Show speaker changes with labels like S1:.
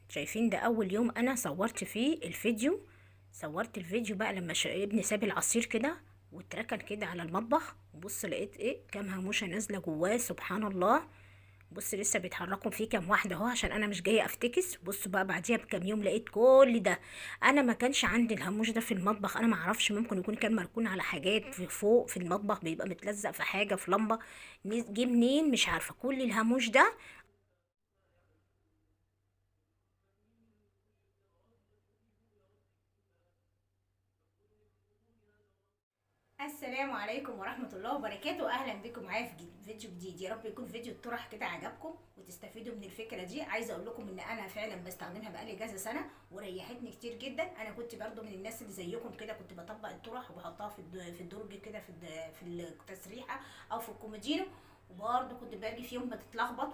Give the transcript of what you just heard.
S1: شايفين ده اول يوم انا صورت فيه الفيديو. صورت الفيديو بقى لما ابني ساب العصير كده واتركن كده على المطبخ. بص لقيت ايه؟ كام هاموشه نازله جواه، سبحان الله. بص لسه بيتحركوا فيه كام واحده اهو، عشان انا مش جايه افتكس. بصوا بقى بعديها بكام يوم لقيت كل ده. انا ما كانش عندي الهاموش ده في المطبخ، انا ما اعرفش، ممكن يكون كان مركون على حاجات في فوق في المطبخ، بيبقى متلزق في حاجه في لمبه. جه منين مش عارفه كل الهاموش ده. السلام عليكم ورحمة الله وبركاته. أهلا بكم معايا في فيديو جديد. يا رب يكون فيديو الطرح كده عجبكم وتستفيدوا من الفكرة دي. عايزة أقول لكم إن أنا فعلا بستخدمها بقالي كذا سنة وريحتني كتير جدا. أنا كنت برضو من الناس اللي زيكم كده، كنت بطبق الطرح وبحطها في الدرج كده في التسريحة أو في الكومودينو، وبرضو كنت باجي في يوم بتتلخبط